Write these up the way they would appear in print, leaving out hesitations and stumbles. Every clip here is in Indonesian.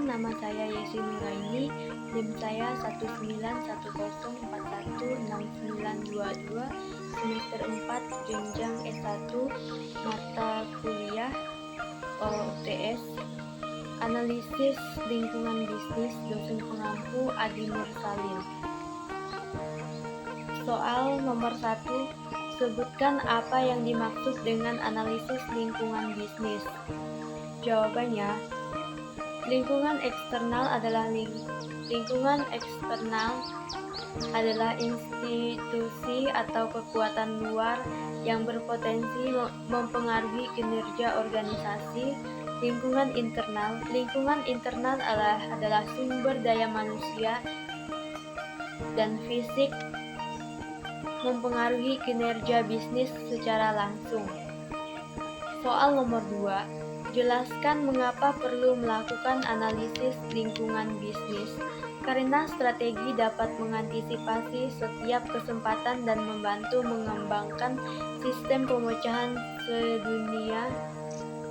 Perkenalkan, nama saya Yesi Nuraini, NIM saya 19141416922, semester 4, jenjang S1, mata kuliah UTS, Analisis Lingkungan Bisnis, dosen pengampu Adi Nur Salim. Soal nomor 1, sebutkan apa yang dimaksud dengan analisis lingkungan bisnis. Jawabannya, lingkungan eksternal adalah institusi atau kekuatan luar yang berpotensi mempengaruhi kinerja organisasi. Lingkungan internal adalah sumber daya manusia dan fisik mempengaruhi kinerja bisnis secara langsung. Soal nomor 2, jelaskan mengapa perlu melakukan analisis lingkungan bisnis. Karena strategi dapat mengantisipasi setiap kesempatan dan membantu mengembangkan sistem pemecahan sedunia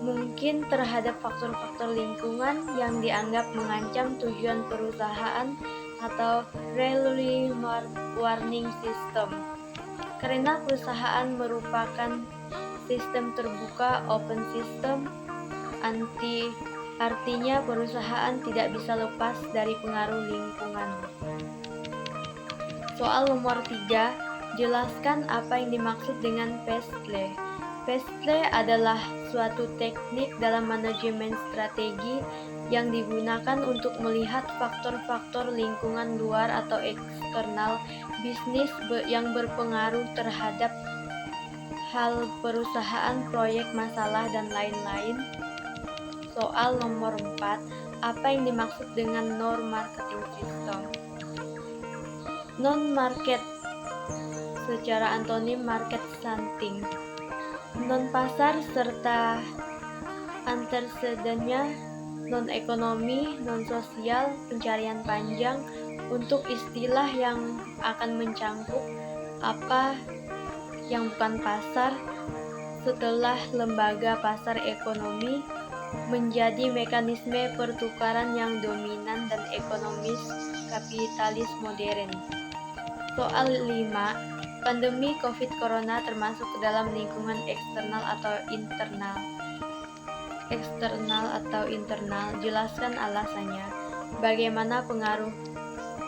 mungkin terhadap faktor-faktor lingkungan yang dianggap mengancam tujuan perusahaan atau early warning system. Karena perusahaan merupakan sistem terbuka open system, artinya perusahaan tidak bisa lepas dari pengaruh lingkungan. Soal nomor 3, jelaskan apa yang dimaksud dengan PESTLE. PESTLE adalah suatu teknik dalam manajemen strategi yang digunakan untuk melihat faktor-faktor lingkungan luar atau eksternal bisnis yang berpengaruh terhadap hal perusahaan, proyek, masalah, dan lain-lain. Soal nomor 4, apa yang dimaksud dengan non-marketing system? Non-market secara antonim market stunting, non-pasar serta antecedentnya, non-ekonomi, non-sosial, pencarian panjang untuk istilah yang akan mencangkup apa yang bukan pasar setelah lembaga pasar ekonomi menjadi mekanisme pertukaran yang dominan dan ekonomis kapitalis modern. Soal 5, pandemi COVID Corona termasuk ke dalam lingkungan eksternal atau internal, jelaskan alasannya. Bagaimana pengaruh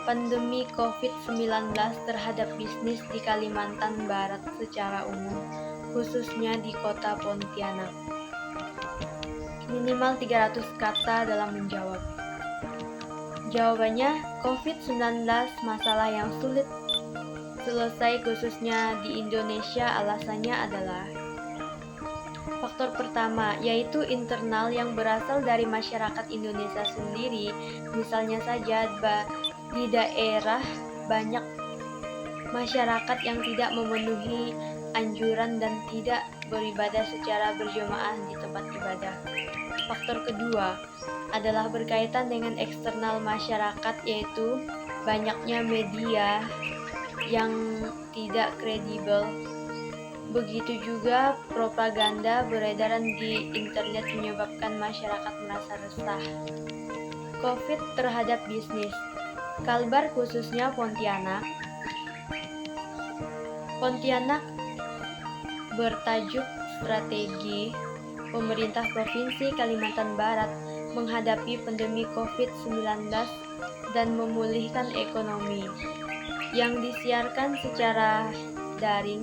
pandemi COVID-19 terhadap bisnis di Kalimantan Barat secara umum, khususnya di kota Pontianak. Minimal 300 kata dalam menjawab. Jawabannya, COVID-19 masalah yang sulit selesai khususnya di Indonesia. Alasannya adalah faktor pertama, yaitu internal yang berasal dari masyarakat Indonesia sendiri. Misalnya saja di daerah banyak masyarakat yang tidak memenuhi anjuran dan tidak beribadah secara berjamaah di tempat ibadah. Faktor kedua adalah berkaitan dengan eksternal masyarakat, yaitu banyaknya media yang tidak kredibel. Begitu juga propaganda beredaran di internet menyebabkan masyarakat merasa resah. COVID terhadap bisnis. Kalbar khususnya Pontianak bertajuk Strategi Pemerintah Provinsi Kalimantan Barat menghadapi pandemi COVID-19 dan memulihkan ekonomi, yang disiarkan secara daring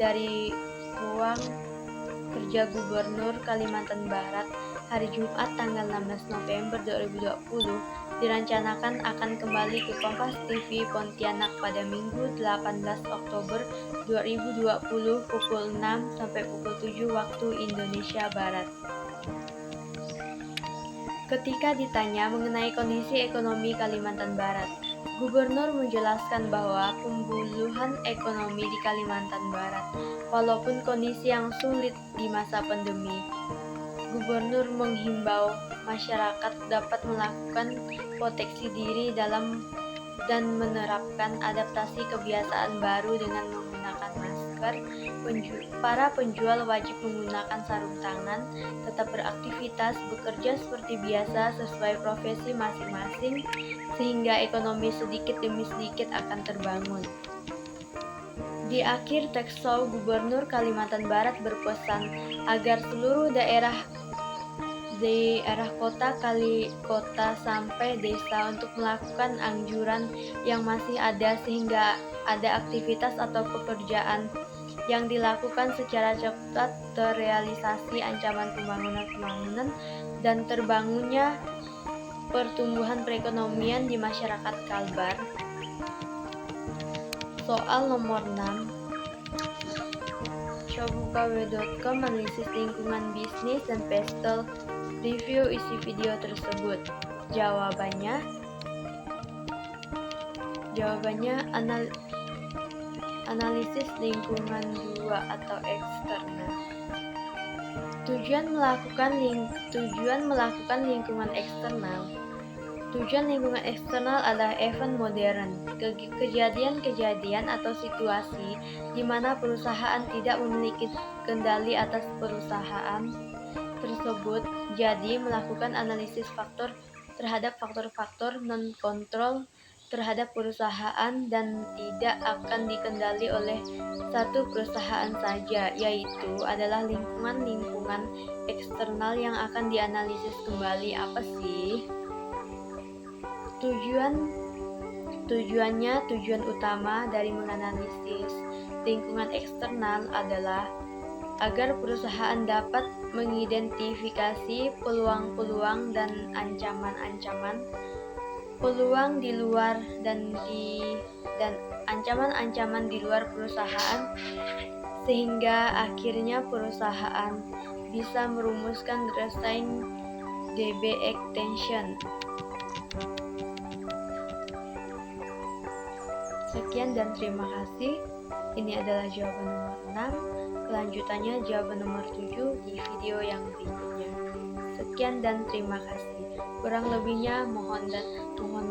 dari Ruang Kerja Gubernur Kalimantan Barat hari Jumat tanggal 16 November 2020, direncanakan akan kembali ke Kompas TV Pontianak pada Minggu 18 Oktober 2020 pukul 6 sampai pukul 7 waktu Indonesia Barat. Ketika ditanya mengenai kondisi ekonomi Kalimantan Barat, Gubernur menjelaskan bahwa pemulihan ekonomi di Kalimantan Barat, walaupun kondisi yang sulit di masa pandemi, Gubernur menghimbau masyarakat dapat melakukan proteksi diri dan menerapkan adaptasi kebiasaan baru dengan menggunakan masker. masker, para penjual wajib menggunakan sarung tangan, tetap beraktivitas, bekerja seperti biasa sesuai profesi masing-masing, sehingga ekonomi sedikit demi sedikit akan terbangun. Di akhir teks show, Gubernur Kalimantan Barat berpesan agar seluruh daerah kota sampai desa untuk melakukan anjuran yang masih ada sehingga ada aktivitas atau pekerjaan yang dilakukan secara cepat terrealisasi ancaman pembangunan dan terbangunnya pertumbuhan perekonomian di masyarakat Kalbar. Soal nomor 6. Cobukawe.com menganalisis lingkungan bisnis dan Pestle review isi video tersebut. Jawabannya analisis lingkungan 2 atau eksternal. Tujuan melakukan lingkungan eksternal. Tujuan lingkungan eksternal adalah event modern, kejadian-kejadian atau situasi di mana perusahaan tidak memiliki kendali atas perusahaan tersebut. Jadi, melakukan analisis faktor terhadap faktor-faktor non-kontrol terhadap perusahaan dan tidak akan dikendali oleh satu perusahaan saja, yaitu adalah lingkungan eksternal yang akan dianalisis kembali. Apa sih? Tujuan utama dari menganalisis lingkungan eksternal adalah agar perusahaan dapat mengidentifikasi peluang-peluang dan ancaman-ancaman peluang di luar dan ancaman-ancaman di luar perusahaan, sehingga akhirnya perusahaan bisa merumuskan desain DB extension. Sekian dan terima kasih. Ini adalah jawaban nomor 6. Kelanjutannya jawaban nomor 7 di video yang berikutnya. Sekian dan terima kasih. Kurang lebihnya mohon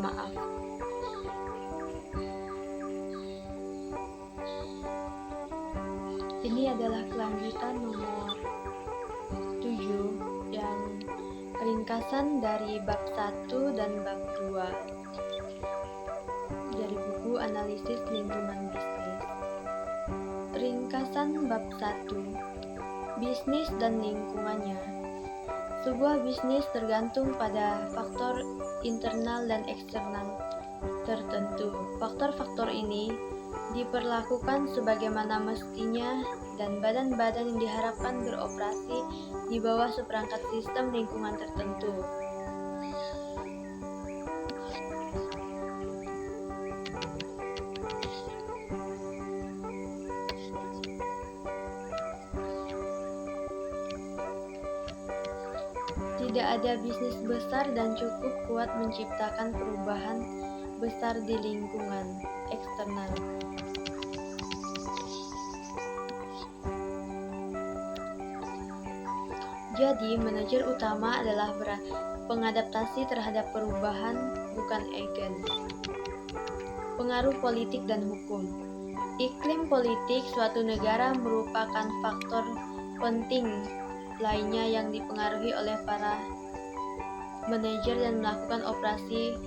maaf. Ini adalah kelanjutan nomor 7 dan ringkasan dari bab 1 dan bab 2 dari buku Analisis Lingkungan Bisnis. Ringkasan bab 1. Bisnis dan lingkungannya. Sebuah bisnis tergantung pada faktor internal dan eksternal tertentu. Faktor-faktor ini diperlakukan sebagaimana mestinya dan badan-badan yang diharapkan beroperasi di bawah seperangkat sistem lingkungan tertentu. Tidak ada bisnis besar dan cukup kuat menciptakan perubahan besar di lingkungan eksternal. Jadi, manajer utama adalah pengadaptasi terhadap perubahan, bukan agen. Pengaruh politik dan hukum. Iklim politik suatu negara merupakan faktor penting lainnya yang dipengaruhi oleh para manajer dan melakukan operasi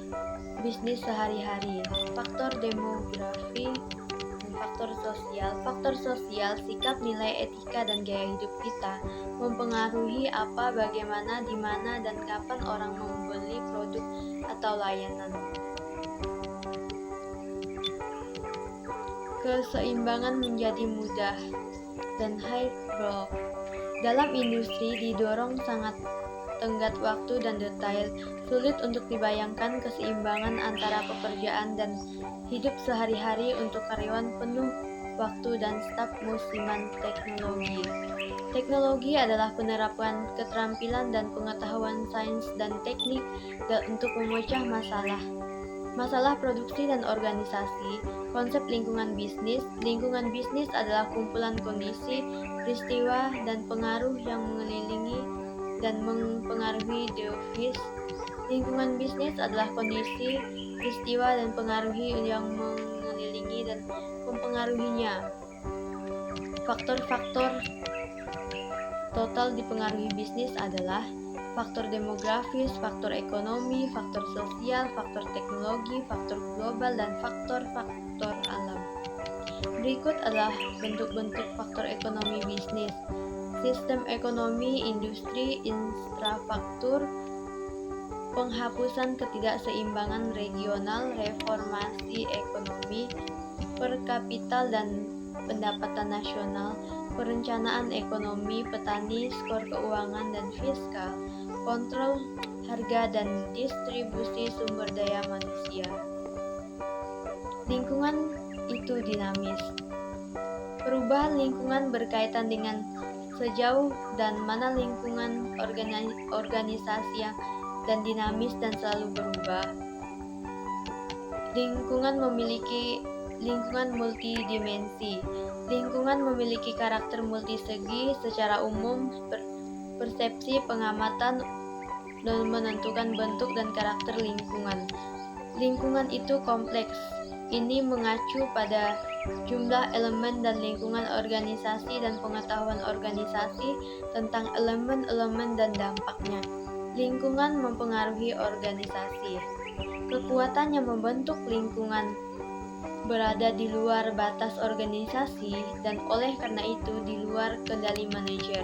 bisnis sehari-hari. Faktor demografi dan faktor sosial. Faktor sosial, sikap, nilai, etika, dan gaya hidup kita mempengaruhi apa, bagaimana, di mana, dan kapan orang membeli produk atau layanan. Keseimbangan menjadi mudah dan high growth. Dalam industri didorong sangat tenggat waktu dan detail, sulit untuk dibayangkan keseimbangan antara pekerjaan dan hidup sehari-hari untuk karyawan penuh waktu dan staf musiman teknologi. Teknologi adalah penerapan keterampilan dan pengetahuan sains dan teknik untuk memecah masalah produksi dan organisasi. Konsep lingkungan bisnis. Lingkungan bisnis adalah kumpulan kondisi, peristiwa, dan pengaruh yang mengelilingi dan mempengaruhi geofis. Lingkungan bisnis adalah kondisi, peristiwa, dan pengaruh yang mengelilingi dan mempengaruhinya. Faktor-faktor total dipengaruhi bisnis adalah faktor demografis, faktor ekonomi, faktor sosial, faktor teknologi, faktor global, dan faktor-faktor alam. Berikut adalah bentuk-bentuk faktor ekonomi bisnis. Sistem ekonomi, industri, infrastruktur, penghapusan ketidakseimbangan regional, reformasi ekonomi, per kapita dan pendapatan nasional, perencanaan ekonomi, petani, skor keuangan dan fiskal, kontrol harga dan distribusi sumber daya manusia. Lingkungan itu dinamis. Perubahan lingkungan berkaitan dengan sejauh dan mana lingkungan organisasi dan dinamis dan selalu berubah. Lingkungan multidimensi. Lingkungan memiliki karakter multisegi. Secara umum, persepsi pengamatan menentukan bentuk dan karakter lingkungan. Lingkungan itu kompleks. Ini mengacu pada jumlah elemen dan lingkungan organisasi dan pengetahuan organisasi tentang elemen-elemen dan dampaknya. Lingkungan mempengaruhi organisasi. Kekuatan yang membentuk lingkungan berada di luar batas organisasi dan oleh karena itu di luar kendali manajer.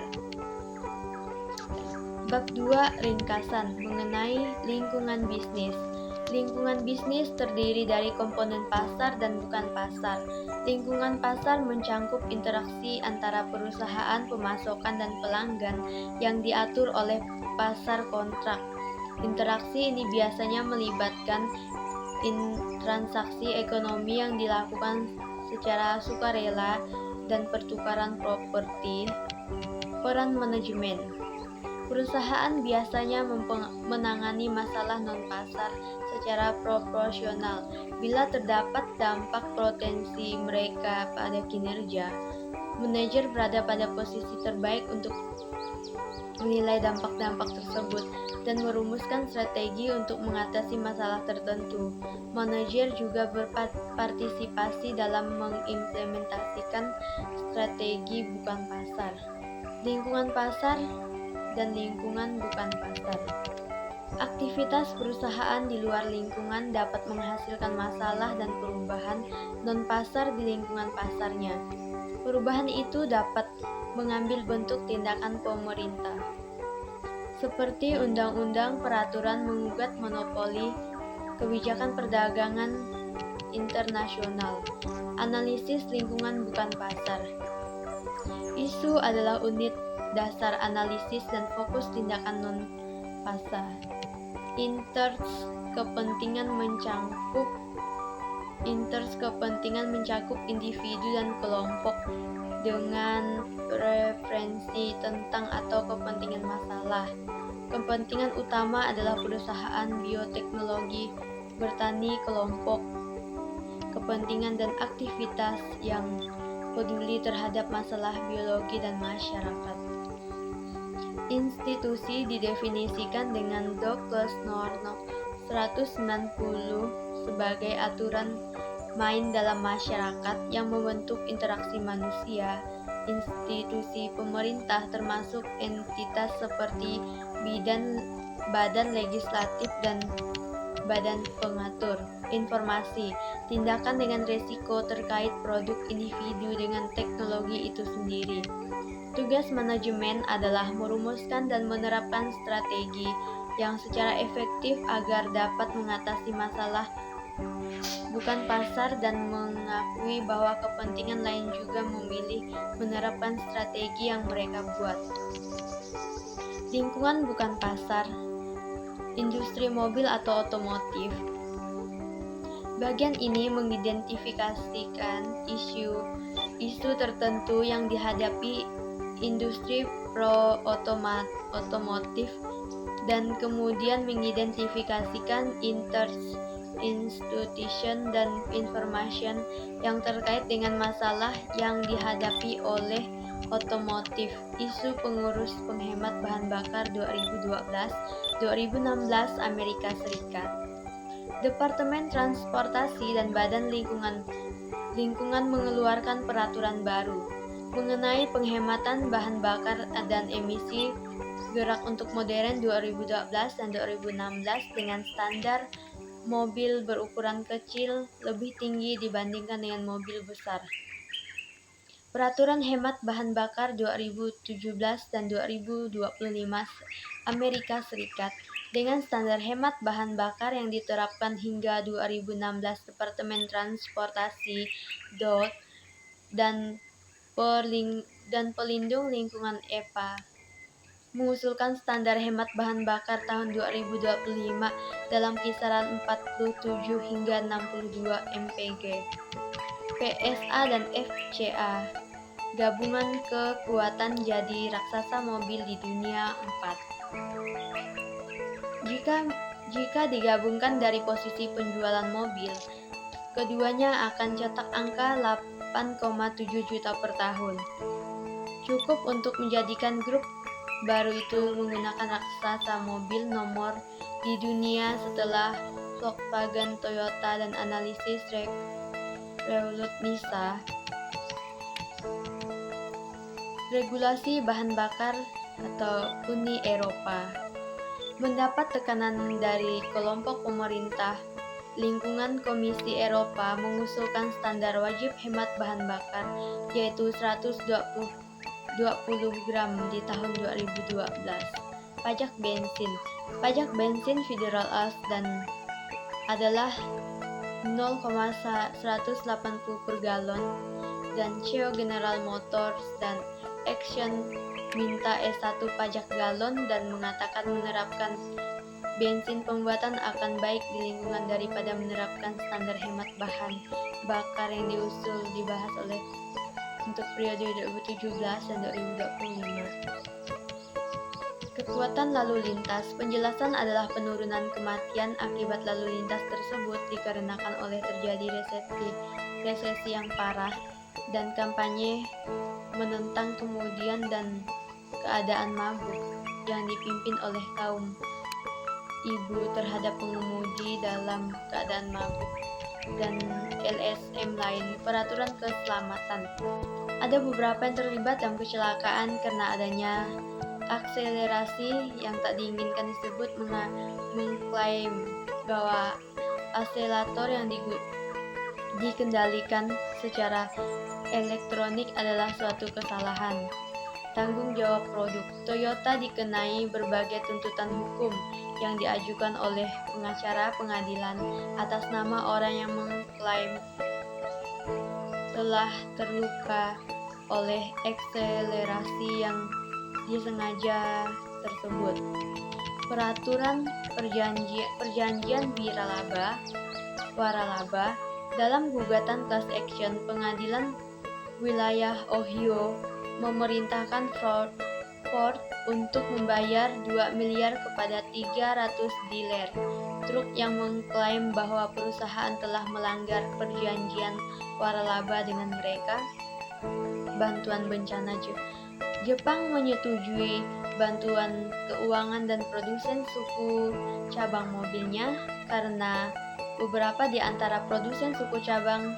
Bab 2 ringkasan mengenai lingkungan bisnis. Lingkungan bisnis terdiri dari komponen pasar dan bukan pasar. Lingkungan pasar mencangkup interaksi antara perusahaan, pemasokan, dan pelanggan yang diatur oleh pasar kontrak. Interaksi ini biasanya melibatkan transaksi ekonomi yang dilakukan secara sukarela dan pertukaran properti. Peran manajemen. Perusahaan biasanya menangani masalah non-pasar secara proporsional. Bila terdapat dampak potensi mereka pada kinerja, manajer berada pada posisi terbaik untuk menilai dampak-dampak tersebut dan merumuskan strategi untuk mengatasi masalah tertentu. Manajer juga berpartisipasi dalam mengimplementasikan strategi bukan pasar. Lingkungan pasar dan lingkungan bukan pasar. Aktivitas perusahaan di luar lingkungan dapat menghasilkan masalah dan perubahan non-pasar di lingkungan pasarnya. Perubahan itu dapat mengambil bentuk tindakan pemerintah, seperti undang-undang, peraturan, mengugat monopoli, kebijakan perdagangan internasional. Analisis lingkungan bukan pasar. Isu adalah unit dasar analisis dan fokus tindakan non-pasar. Kepentingan mencakup individu dan kelompok dengan preferensi tentang atau kepentingan masalah. Kepentingan utama adalah perusahaan bioteknologi, bertani, kelompok kepentingan dan aktivitas yang peduli terhadap masalah biologi dan masyarakat. Institusi didefinisikan dengan Douglas North 190 sebagai aturan main dalam masyarakat yang membentuk interaksi manusia. Institusi pemerintah termasuk entitas seperti badan legislatif dan badan pengatur informasi, tindakan dengan risiko terkait produk individu dengan teknologi itu sendiri. Tugas manajemen adalah merumuskan dan menerapkan strategi yang secara efektif agar dapat mengatasi masalah bukan pasar dan mengakui bahwa kepentingan lain juga memilih menerapkan strategi yang mereka buat. Lingkungan bukan pasar. Industri mobil atau otomotif. Bagian ini mengidentifikasikan isu tertentu yang dihadapi industri otomotif dan kemudian mengidentifikasikan institution dan information yang terkait dengan masalah yang dihadapi oleh otomotif. Isu pengurus penghemat bahan bakar 2012-2016 Amerika Serikat. Departemen Transportasi dan Badan Lingkungan mengeluarkan peraturan baru. mengenai penghematan bahan bakar dan emisi gerak untuk modern 2012 dan 2016 dengan standar mobil berukuran kecil lebih tinggi dibandingkan dengan mobil besar. Peraturan Hemat Bahan Bakar 2017 dan 2025 Amerika Serikat dengan standar hemat bahan bakar yang diterapkan hingga 2016 Departemen Transportasi (DOT) dan Pelindung Lingkungan (EPA) mengusulkan standar hemat bahan bakar tahun 2025 dalam kisaran 47 hingga 62 mpg. PSA dan FCA gabungan kekuatan jadi raksasa mobil di dunia 4. Jika digabungkan dari posisi penjualan mobil, keduanya akan cetak angka 8,7 juta per tahun. Cukup untuk menjadikan grup baru itu menggunakan raksasa mobil nomor di dunia setelah Volkswagen, Toyota, dan analisis Revolut NISA. Regulasi bahan bakar atau Uni Eropa mendapat tekanan dari kelompok pemerintah lingkungan. Komisi Eropa mengusulkan standar wajib hemat bahan bakar yaitu 120 gram di tahun 2012. Pajak bensin federal dan adalah 0,180 per galon, dan CEO General Motors dan Action minta S1 pajak galon dan mengatakan menerapkan bensin pembuatan akan baik di lingkungan daripada menerapkan standar hemat bahan bakar yang dibahas oleh untuk periode 2017 dan 2025. Kekuatan lalu lintas. Penjelasan adalah penurunan kematian akibat lalu lintas tersebut dikarenakan oleh terjadi resesi yang parah dan kampanye menentang kemudian dan keadaan mabuk yang dipimpin oleh kaum ibu terhadap pengemudi dalam keadaan mabuk dan LSM lain. Peraturan keselamatan. Ada beberapa yang terlibat dalam kecelakaan karena adanya akselerasi yang tak diinginkan disebut mengklaim bahwa akselerator yang dikendalikan secara elektronik adalah suatu kesalahan. Tanggung jawab produk. Toyota dikenai berbagai tuntutan hukum yang diajukan oleh pengacara pengadilan atas nama orang yang mengklaim telah terluka oleh akselerasi yang disengaja tersebut. Peraturan perjanjian waralaba dalam gugatan class action, pengadilan wilayah Ohio memerintahkan Ford untuk membayar 2 miliar kepada 300 dealer truk yang mengklaim bahwa perusahaan telah melanggar perjanjian waralaba dengan mereka. Bantuan bencana. Jepang menyetujui bantuan keuangan dan produsen suku cabang mobilnya karena beberapa di antara produsen suku cabang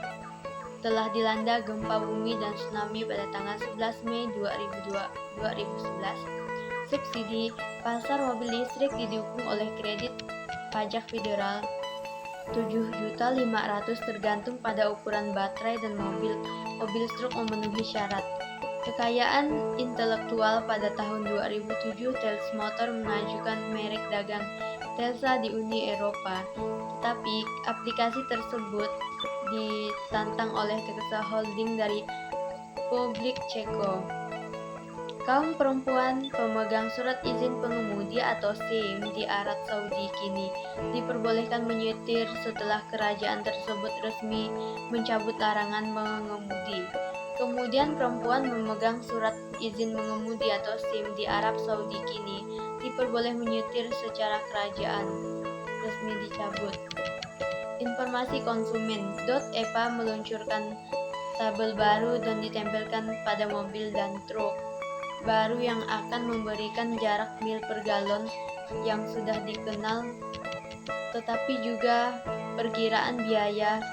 telah dilanda gempa bumi dan tsunami pada tanggal 11 Mei 2011. Subsidi pasar mobil listrik didukung oleh kredit pajak federal 7.500.000 tergantung pada ukuran baterai dan mobil truk memenuhi syarat. Kekayaan intelektual. Pada tahun 2007, Thales Motor mengajukan merek dagang Tesla di Uni Eropa, tetapi aplikasi tersebut ditantang oleh Tesla Holding dari Republik Ceko. Kaum perempuan pemegang surat izin pengemudi atau SIM di Arab Saudi kini diperbolehkan menyetir setelah kerajaan tersebut resmi mencabut larangan mengemudi. Kemudian perempuan memegang surat izin mengemudi atau SIM di Arab Saudi kini diperbolehkan menyetir secara kerajaan resmi dicabut. Informasi konsumen. EPA meluncurkan tabel baru dan ditempelkan pada mobil dan truk baru yang akan memberikan jarak mil per galon yang sudah dikenal, tetapi juga perkiraan biaya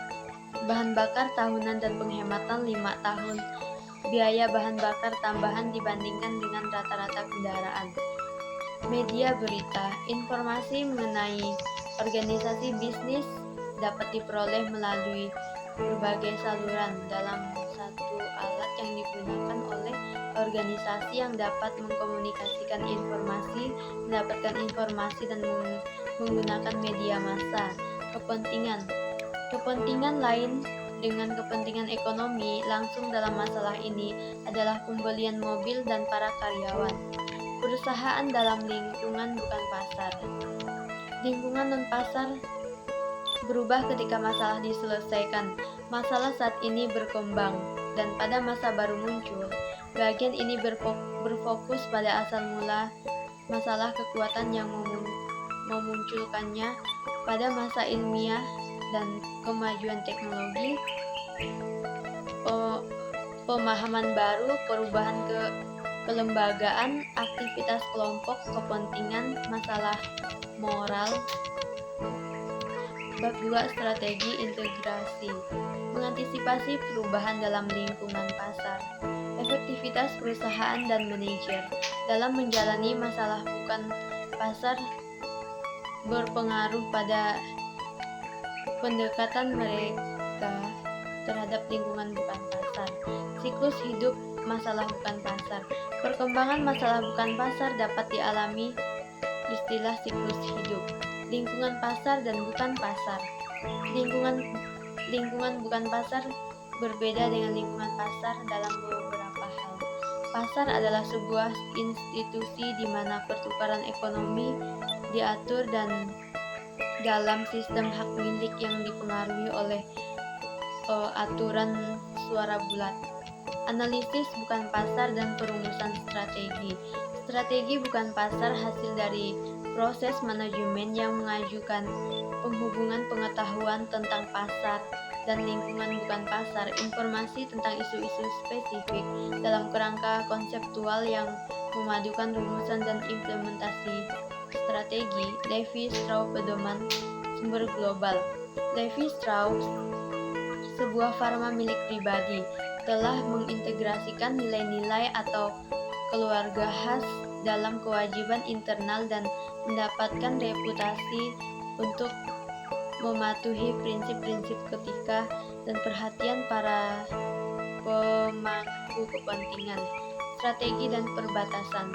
bahan bakar tahunan dan penghematan 5 tahun biaya bahan bakar tambahan dibandingkan dengan rata-rata kendaraan. Media berita, informasi mengenai organisasi bisnis dapat diperoleh melalui berbagai saluran dalam satu alat yang digunakan oleh organisasi yang dapat mengkomunikasikan informasi, mendapatkan informasi dan menggunakan media massa. Kepentingan lain dengan kepentingan ekonomi langsung dalam masalah ini adalah pembelian mobil dan para karyawan. Perusahaan dalam lingkungan bukan pasar. Lingkungan non-pasar berubah ketika masalah diselesaikan. Masalah saat ini berkembang, dan pada masa baru muncul. Bagian ini berfokus pada asal mula masalah, kekuatan yang memunculkannya pada masa ilmiah dan kemajuan teknologi, pemahaman baru, perubahan kelembagaan, aktivitas kelompok, kepentingan, masalah moral. Bab 2. Strategi integrasi. Mengantisipasi perubahan dalam lingkungan pasar. Efektivitas perusahaan dan manajer dalam menjalani masalah bukan pasar berpengaruh pada pendekatan mereka terhadap lingkungan bukan pasar. Siklus hidup masalah bukan pasar. Perkembangan masalah bukan pasar dapat dialami istilah siklus hidup. Lingkungan pasar dan bukan pasar. Lingkungan bukan pasar berbeda dengan lingkungan pasar dalam beberapa hal. Pasar adalah sebuah institusi di mana pertukaran ekonomi diatur dan dalam sistem hak milik yang dipengaruhi oleh aturan suara bulat. Analisis bukan pasar dan perumusan strategi. Strategi bukan pasar hasil dari proses manajemen yang mengajukan penghubungan pengetahuan tentang pasar dan lingkungan bukan pasar, informasi tentang isu-isu spesifik dalam kerangka konseptual yang memadukan rumusan dan implementasi strategi. Levi-Strauss Pedoman sumber global. Levi-Strauss, sebuah farma milik pribadi, telah mengintegrasikan nilai-nilai atau keluarga khas dalam kewajiban internal dan mendapatkan reputasi untuk mematuhi prinsip-prinsip etika dan perhatian para pemangku kepentingan. Strategi dan perbatasan.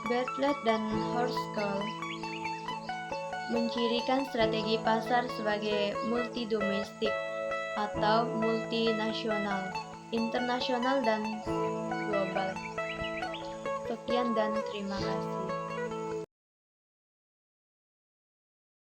Bartlett dan Horskell mencirikan strategi pasar sebagai multidomestik atau multinasional, internasional, dan global. Sekian dan terima kasih.